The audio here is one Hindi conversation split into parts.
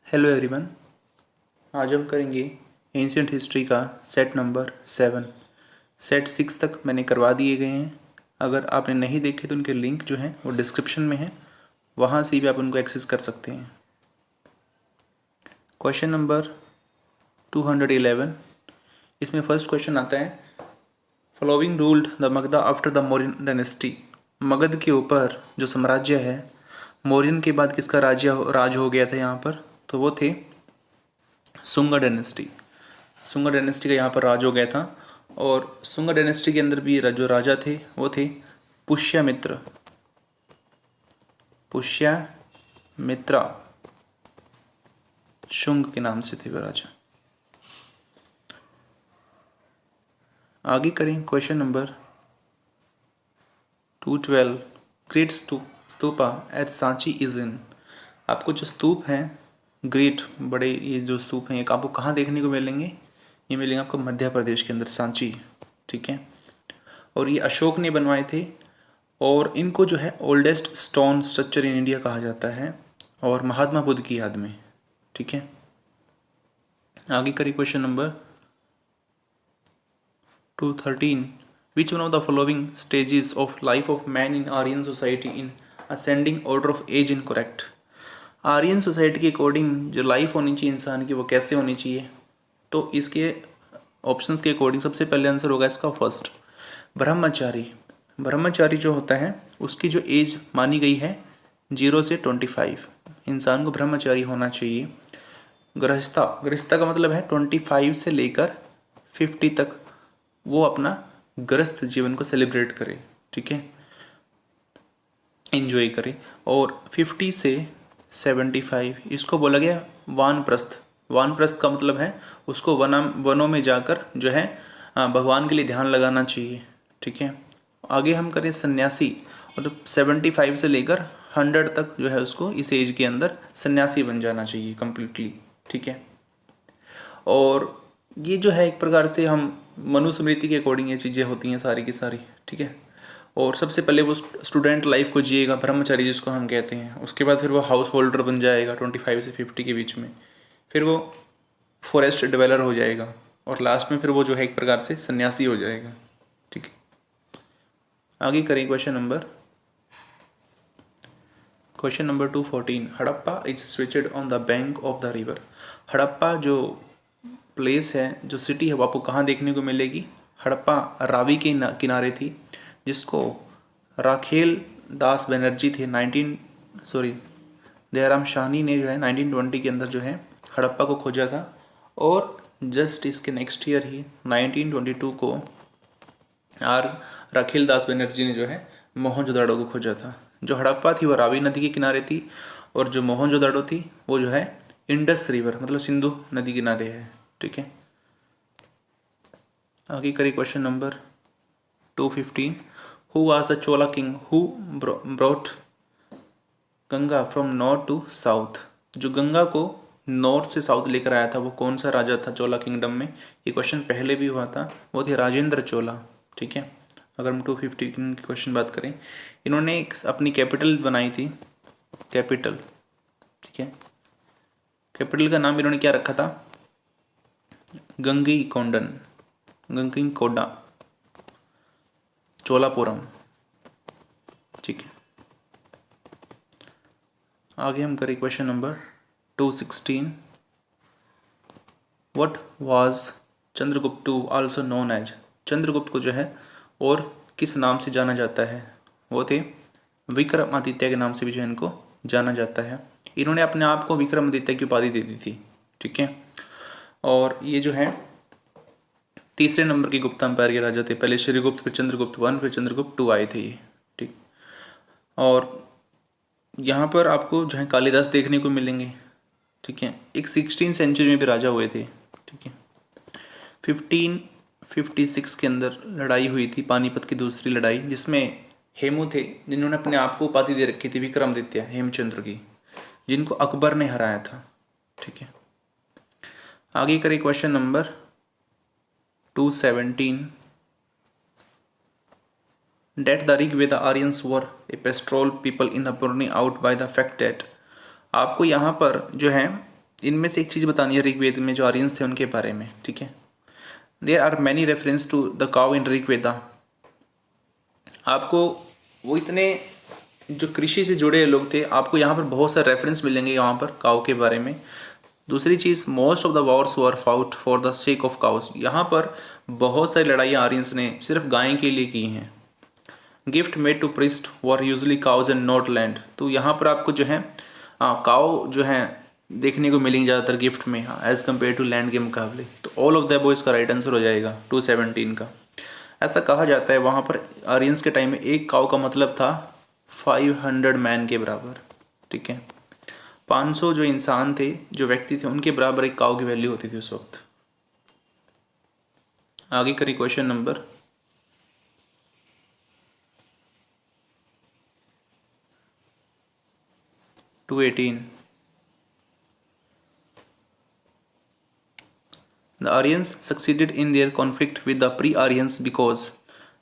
Hello everyone. आज हम करेंगे एंशियंट हिस्ट्री का सेट नंबर 7। सेट 6 तक मैंने करवा दिए गए हैं। अगर आपने नहीं देखे तो उनके लिंक जो हैं वो डिस्क्रिप्शन में है, वहाँ से भी आप उनको एक्सेस कर सकते हैं। क्वेश्चन नंबर 211, इसमें फर्स्ट क्वेश्चन आता है, following ruled the Magadha after the Mauryan dynasty. Magadh के ऊपर जो साम्राज्य है, मौर्यन के बाद किसका राज हो गया था यहाँ पर, तो वो थे सुंगा डायनेस्टी। सुंगा डायनेस्टी का यहाँ पर राज हो गया था। और सुंगा डायनेस्टी के अंदर भी जो राजा थे वो थे पुष्यमित्र। पुष्यमित्रा शुंग के नाम से थे वो राजा। आगे करें question number 212, great stupa at Sanchi is in. आपको जो स्तूप हैं ग्रेट, बड़े ये जो स्तूप हैं ये आपको कहाँ देखने को मिलेंगे? ये मिलेंगे आपको मध्य प्रदेश के अंदर, सांची। ठीक है। और ये अशोक ने बनवाए थे और इनको जो है oldest stone structure in India कहा जाता है, और महात्मा बुद्ध की याद में। ठीक है। आगे करिए question number 213, which one of the following stages of life of man in Aryan society in ascending order of age in correct. Aryan society के अकॉर्डिंग जो लाइफ होनी चाहिए इंसान की वो कैसे होनी चाहिए? तो इसके ऑप्शंस के अकॉर्डिंग सबसे पहले आंसर होगा इसका फर्स्ट, ब्रह्मचारी। ब्रह्मचारी जो होता है उसकी जो एज मानी गई है 0 से 25, इंसान को ब्रह्मचारी होना चाहिए। गृहस्था, गृहस्था का मतलब है 25 से लेकर 50 तक वो अपना गृहस्थ जीवन को सेलिब्रेट करे। ठीक है, एंजॉय करे। और 50 से 75 इसको बोला गया वानप्रस्थ। वानप्रस्थ का मतलब है उसको वनों में जाकर जो है भगवान के लिए ध्यान लगाना चाहिए। ठीक है। आगे हम करें सन्यासी, और 75 से लेकर 100 तक जो है उसको इस एज के अंदर सन्यासी बन जाना चाहिए कम्प्लीटली। ठीक है। और ये जो है एक प्रकार से हम मनुस्मृति के अकॉर्डिंग ये चीज़ें होती हैं सारी की सारी। ठीक है। और सबसे पहले वो स्टूडेंट लाइफ को जिएगा, ब्रह्मचारी जिसको हम कहते हैं। उसके बाद फिर वो हाउस होल्डर बन जाएगा 25 से 50 के बीच में। फिर वो फॉरेस्ट डेवलपर हो जाएगा, और लास्ट में फिर वो जो है एक प्रकार से सन्यासी हो जाएगा। ठीक है। आगे करें question number 214, Harappa is situated on the bank of the river. Harappa जो प्लेस है, जो सिटी है, वो आपको कहाँ देखने को मिलेगी? हड़प्पा रावी के किनारे थी, जिसको राखेल दास बनर्जी थे दयाराम शाहनी ने जो है 1920 के अंदर जो है हड़प्पा को खोजा था। और जस्ट इसके नेक्स्ट ईयर ही 1922 को राखेल दास बनर्जी ने जो है मोहनजोदाड़ो को खोजा था। जो हड़प्पा थी वो रावी नदी के किनारे थी, और जो मोहनजोदाड़ो थी वो जो है इंडस रिवर मतलब सिंधु नदी के किनारे है। ठीक है। आगे करिए question number 215, who was the Chola king who brought Ganga from north to south. जो गंगा को नॉर्थ से साउथ लेकर आया था वो कौन सा राजा था चोला किंगडम में? ये क्वेश्चन पहले भी हुआ था, वो थे राजेंद्र चोला। ठीक है। अगर हम 215 की क्वेश्चन बात करें, इन्होंने एक अपनी कैपिटल बनाई थी, कैपिटल। ठीक है। कैपिटल का नाम इन्होंने क्या रखा था? गंगईकोंडा चोलापुरम। ठीक है। आगे हम करें question number 216, what was Chandragupta also known as. Chandragupta को जो है और किस नाम से जाना जाता है? वो थे विक्रमादित्य के नाम से भी जो है इनको जाना जाता है। इन्होंने अपने आप को विक्रमादित्य की उपाधि दे दी थी। ठीक है। और ये जो है तीसरे नंबर के गुप्त एम्पायर के राजा थे। पहले श्रीगुप्त, फिर चंद्रगुप्त 1, फिर चंद्रगुप्त 2 आए थे ये। ठीक। और यहाँ पर आपको जो है कालिदास देखने को मिलेंगे। ठीक है। एक 16 सेंचुरी में भी राजा हुए थे। ठीक है। 1556 के अंदर लड़ाई हुई थी, पानीपत की दूसरी लड़ाई, जिसमें हेमू थे, जिन्होंने अपने आप को उपाधि दे रखी थी विक्रमादित्य, हेमचंद्र की, जिनको अकबर ने हराया था। ठीक है। आगे करें question number 217, that the Rig Veda Aryans were a pastoral people in the burning out by the fact that। आपको यहाँ पर जो है इनमें से एक चीज़ बतानी है ऋग्वेद में जो आर्यंस थे उनके बारे में, ठीक है। There are many reference to the cow in Rigveda. आपको वो इतने जो कृषि से जुड़े लोग थे, आपको यहाँ पर बहुत सारे रेफरेंस मिलेंगे यहाँ पर काउ के बारे में। दूसरी चीज़, most of the wars were fought for the sake of cows. यहाँ पर बहुत सारी लड़ाइयाँ आर्यंस ने सिर्फ गाय के लिए की हैं। Gift made to priest were usually cows and not land. तो यहाँ पर आपको जो है काउ जो है देखने को मिलेंगे ज़्यादातर गिफ्ट में, हाँ, एज़ कम्पेयर टू लैंड के मुकाबले। तो ऑल ऑफ द अबव इसका राइट आंसर हो जाएगा 217 का। ऐसा कहा जाता है वहाँ पर आर्यंस के टाइम में एक काउ का मतलब था 500 मैन के बराबर, ठीक है। 500 जो इंसान थे, जो व्यक्ति थे, उनके बराबर एक काउ की वैल्यू होती थी उस वक्त। आगे करिए question number 218। The Aryans succeeded in their conflict with the pre Aryans because.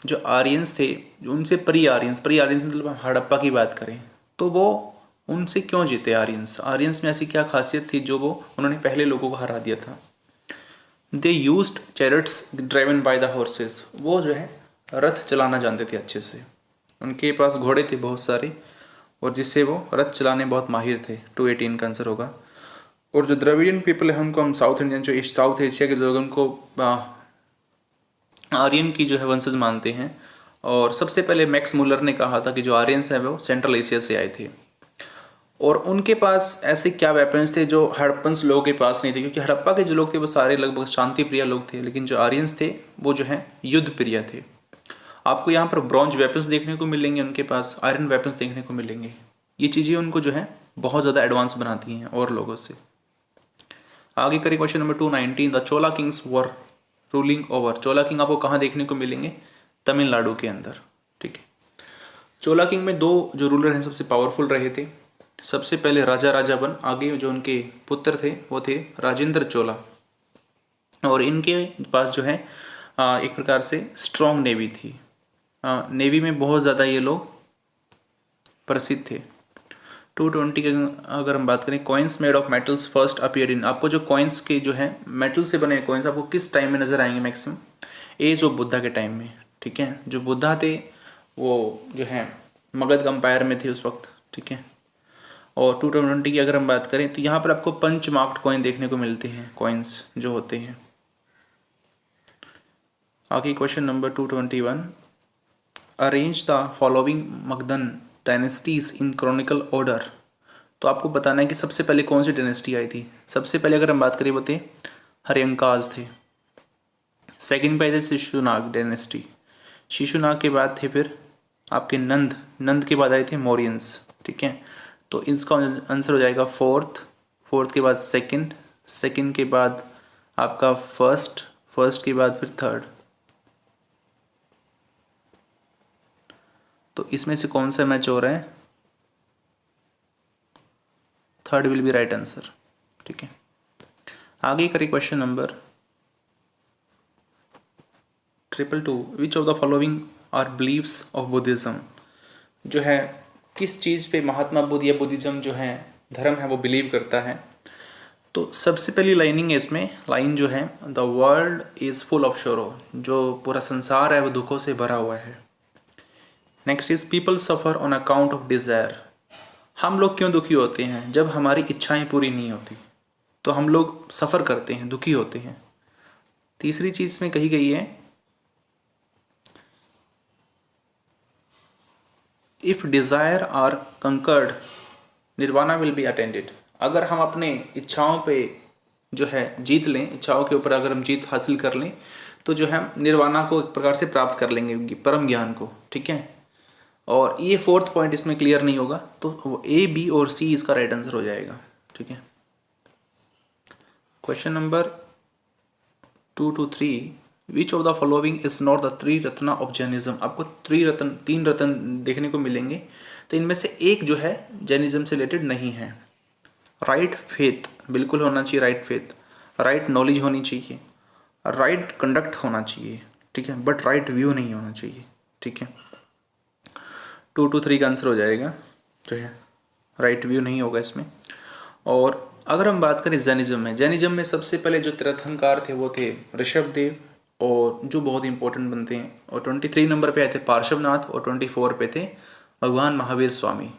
जो आर्यंस थे, जो उनसे प्री आर्यंस मतलब हम हड़प्पा की बात करें, तो वो उनसे क्यों जीते आर्यंस? आर्यंस में ऐसी क्या खासियत थी जो वो उन्होंने पहले लोगों को हरा दिया था? They used चैरिट्स driven by the horses. वो जो है रथ चलाना जानते थे अच्छे से, उनके पास घोड़े थे बहुत सारे, और जिससे वो रथ चलाने बहुत माहिर थे। 218 का आंसर होगा। और जो द्रविडियन पीपल है, हमको हम साउथ इंडियन जो साउथ एशिया के लोग, उनको आर्यन की जो है वंशज मानते हैं। और सबसे पहले मैक्स मुलर ने कहा था कि जो आर्यंस हैं वो सेंट्रल एशिया से आए थे, और उनके पास ऐसे क्या वेपन्स थे जो हड़प्पन्स लोगों के पास नहीं थे, क्योंकि हड़प्पा के जो लोग थे वो सारे लगभग शांति प्रिय लोग थे, लेकिन जो आर्यंस थे वो जो है युद्ध प्रिय थे। आपको यहाँ पर ब्रॉन्ज वेपन्स देखने को मिलेंगे, उनके पास आयरन वेपन्स देखने को मिलेंगे। ये चीज़ें उनको जो है बहुत ज़्यादा एडवांस बनाती हैं और लोगों से। आगे करिए question number 219। The Chola Kings were ruling over. Chola king आपको कहाँ देखने को मिलेंगे? तमिलनाडु के अंदर, ठीक है। चोला किंग में दो जो रूलर हैं सबसे पावरफुल रहे थे। सबसे पहले राजा राजावन, आगे जो उनके पुत्र थे वो थे राजेंद्र चोला, और इनके पास जो है एक प्रकार से स्ट्रॉन्ग नेवी थी। नेवी में बहुत ज़्यादा ये लोग प्रसिद्ध थे। 220 की अगर हम बात करें, coins made of metals first appeared in. आपको जो कॉइन्स के जो है मेटल से बने कॉइन्स आपको किस टाइम में नजर आएंगे? मैक्सिमम एज ऑफ बुद्धा के टाइम में, ठीक है। जो बुद्धा थे वो जो है मगध एम्पायर में थे उस वक्त, ठीक है। और 220 की अगर हम बात करें तो यहाँ पर आपको पंच मार्क्ड कॉइन देखने को मिलते हैं, कॉइन्स जो होते हैं। आगे question number 221। Arrange the following Magadhan dynasties in Chronicle order. तो आपको बताना है कि सबसे पहले कौन सी डायनेस्टी आई थी। सबसे पहले अगर हम बात करें वो थे हर्यंकाज थे। सेकंड पे थे शिशुनाग डायनेस्टी। शिशुनाग के बाद थे फिर आपके नंद। नंद के बाद आए थे मौर्यंस, ठीक है। तो इसका आंसर हो जाएगा फोर्थ। फोर्थ के बाद सेकंड, सेकंड के बाद आपका फर्स्ट, फर्स्ट के बाद फिर थर्ड। तो इसमें से कौन सा मैच हो रहा है? Third will be right answer, ठीक है। आगे करिए question number 222। Which of the following are believes of Buddhism. जो है किस चीज़ पे महात्मा बुद्ध या बुद्धिज्म जो है धर्म है वो बिलीव करता है? तो सबसे पहली लाइनिंग है इसमें, लाइन जो है, the world is full of sorrow. जो पूरा संसार है वो दुखों से भरा हुआ है। Next is people suffer on account of desire. हम लोग क्यों दुखी होते हैं? जब हमारी इच्छाएं पूरी नहीं होती तो हम लोग सफ़र करते हैं, दुखी होते हैं। तीसरी चीज़ में कही गई है, if desire are conquered nirvana will be attended. अगर हम अपने इच्छाओं पे जो है जीत लें, इच्छाओं के ऊपर अगर हम जीत हासिल कर लें तो जो है निर्वाणा को एक प्रकार से प्राप्त कर लेंगे, परम ज्ञान को, ठीक है। और ये फोर्थ पॉइंट इसमें क्लियर नहीं होगा, तो ए, बी और सी इसका राइट आंसर हो जाएगा, ठीक है। Question number 223। Which of the following is not the three Ratna of Jainism. आपको तीन रत्न देखने को मिलेंगे, तो इनमें से एक जो है जैनिज्म से रिलेटेड नहीं है। राइट फेथ बिल्कुल होना चाहिए, राइट फेथ। राइट नॉलेज होनी चाहिए, राइट कंडक्ट होना चाहिए, ठीक है, बट राइट व्यू नहीं होना चाहिए, ठीक है। 223 का आंसर हो जाएगा जो है राइट व्यू नहीं होगा इसमें। और अगर हम बात करें जैनिज्म में सबसे पहले जो तीर्थंकर थे वो थे ऋषभदेव, और जो बहुत इंपॉर्टेंट बनते हैं, और 23 नंबर पे आए थे पार्श्वनाथ, और 24 पे थे भगवान Mahavir Swami.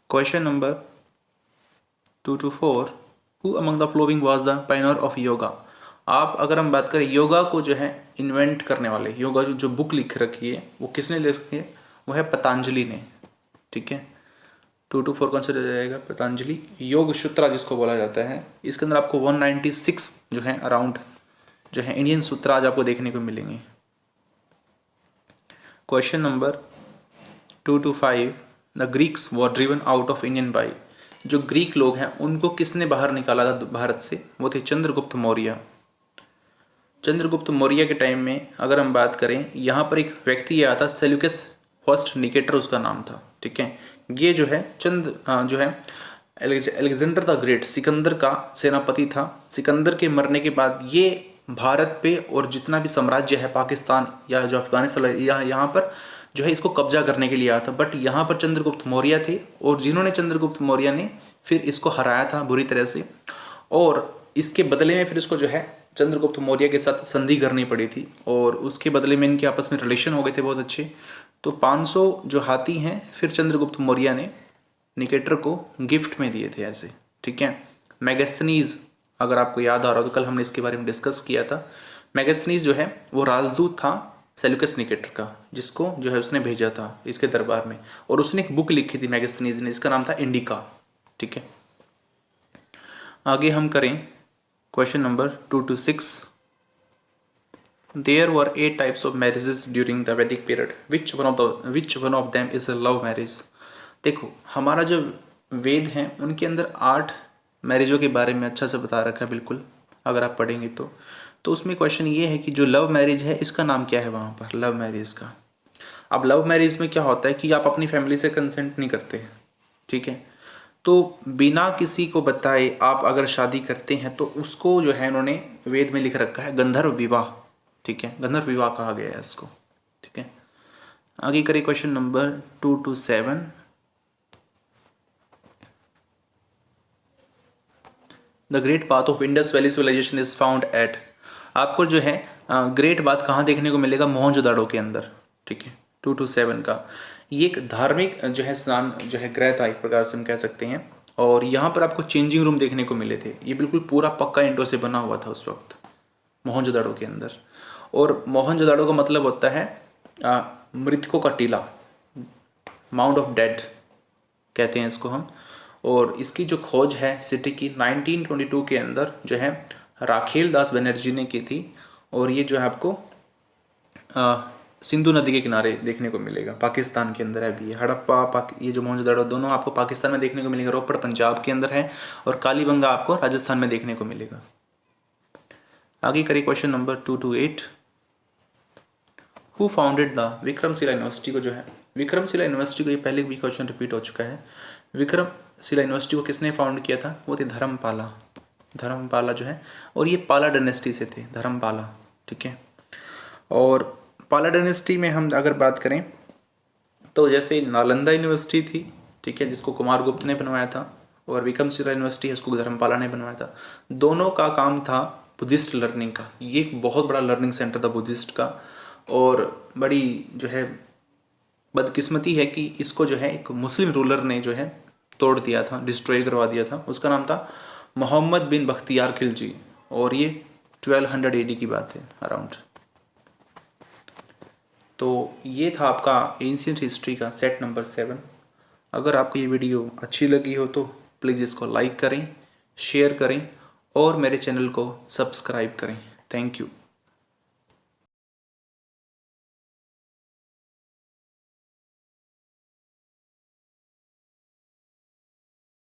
Question number 2 to 4, who among the flowing was the pioneer of yoga. आप अगर हम बात करें योगा को जो है इन्वेंट करने वाले, योगा जो बुक लिख रखी है वो किसने लिख रखी है, वो है पतंजलि ने। ठीक है, 2 to 4 कौन सा जाएगा, पतंजलि योग सूत्रा जिसको बोला जाता है। इसके अंदर आपको 196 जो है अराउंड जो है इंडियन सूत्र आज आपको देखने को मिलेंगे। Question number 2 to 5, the Greeks were driven out of Indian by. जो ग्रीक लोग हैं उनको किसने बाहर निकाला था भारत से, वो थे चंद्रगुप्त मौर्य। चंद्रगुप्त मौर्य के टाइम में अगर हम बात करें, यहाँ पर एक व्यक्ति आया था सेल्यूकस फर्स्ट निकेटर उसका नाम था। ठीक है, ये जो है जो है अलेक्जेंडर द ग्रेट, सिकंदर का सेनापति था। सिकंदर के मरने के बाद ये भारत पे और जितना भी साम्राज्य है पाकिस्तान या जो अफगानिस्तान यहाँ पर जो है इसको कब्जा करने के लिए आया था। बट यहाँ पर चंद्रगुप्त मौर्य थे, और जिन्होंने चंद्रगुप्त मौर्य ने फिर इसको हराया था बुरी तरह से, और इसके बदले में फिर इसको जो है चंद्रगुप्त मौर्य के साथ संधि करनी पड़ी थी, और उसके बदले में इनके आपस में रिलेशन हो गए थे बहुत अच्छे। तो 500 जो हाथी हैं फिर चंद्रगुप्त मौर्य ने निकेटर को गिफ्ट में दिए थे ऐसे। ठीक है, मैगस्थनीज अगर आपको याद आ रहा हो तो कल हमने इसके बारे में डिस्कस किया था। मैगस्थनीज जो है वो राजदूत था सेल्यूकस निकेटर का, जिसको जो है उसने भेजा था इसके दरबार में, और उसने एक बुक लिखी थी मैगस्थनीज ने, इसका नाम था इंडिका। ठीक है, आगे हम करें question number 2 to 6। There were 8 types of marriages during the Vedic period, which one of them is a love marriage. देखो हमारा जो वेद हैं उनके अंदर 8 मैरिजों के बारे में अच्छा से बता रखा है बिल्कुल, अगर आप पढ़ेंगे तो उसमें क्वेश्चन ये है कि जो लव मैरिज है इसका नाम क्या है वहाँ पर लव मैरिज का। अब लव मैरिज में क्या होता है कि आप अपनी फैमिली से कंसेंट नहीं करते। ठीक है, तो बिना किसी को बताए आप अगर शादी करते हैं तो उसको जो है उन्होंने वेद में लिख रखा है गंधर्व विवाह। ठीक है, गंधर्व विवाह कहा गया है इसको। ठीक है, आगे करें question number 2 to 7। The great bath of Indus valley civilisation is found at. आपको जो है ग्रेट बाथ कहाँ देखने को मिलेगा, मोहनजोदाड़ो के अंदर। ठीक है, 2 to 7 का ये एक धार्मिक जो है स्नान जो है ग्रह था एक प्रकार से हम कह सकते हैं, और यहाँ पर आपको चेंजिंग रूम देखने को मिले थे। ये बिल्कुल पूरा पक्का ईंटों से बना हुआ था उस वक्त मोहनजोदाड़ो के अंदर। और मोहनजोदाड़ो का मतलब होता है मृतकों का टीला, माउंट ऑफ डेड कहते हैं इसको हम। और इसकी जो खोज है सिटी की 1922 के अंदर जो है राखेल दास बनर्जी ने की थी, और ये जो है आपको सिंधु नदी के किनारे देखने को मिलेगा, पाकिस्तान के अंदर है अभी। हड़प्पा ये जो मोहनजोदाड़ो दोनों आपको पाकिस्तान में देखने को मिलेगा, रोपड़ पंजाब के अंदर है, और कालीबंगा आपको राजस्थान में देखने को मिलेगा। आगे करिए question number 2 to 8। Who founded the Vikramshila university को जो है विक्रमशिला यूनिवर्सिटी को, ये पहले भी क्वेश्चन रिपीट हो चुका है। विक्रमशिला यूनिवर्सिटी को किसने फाउंड किया था, वो थे धर्मपाला जो है, और ये पाला डायनेस्टी से थे धर्मपाला। ठीक है, और पाला डायनेस्टी में हम अगर बात करें तो जैसे नालंदा यूनिवर्सिटी थी, ठीक है, जिसको कुमारगुप्त ने बनवाया था, और विक्रमशिला यूनिवर्सिटी है उसको धर्मपाला ने बनवाया था। दोनों का काम था बुद्धिस्ट लर्निंग का। ये एक बहुत बड़ा लर्निंग सेंटर था बुद्धिस्ट का, और बड़ी जो है बदकिस्मती है कि इसको जो है एक मुस्लिम रूलर ने जो है तोड़ दिया था, डिस्ट्रॉय करवा दिया था। उसका नाम था मोहम्मद बिन बख्तियार खिलजी, और ये 1200 AD की बात है अराउंड। तो ये था आपका एंशिएंट हिस्ट्री का सेट नंबर 7। अगर आपको ये वीडियो अच्छी लगी हो तो प्लीज़ इसको लाइक करें, शेयर करें, और मेरे चैनल को सब्सक्राइब करें। Thank you.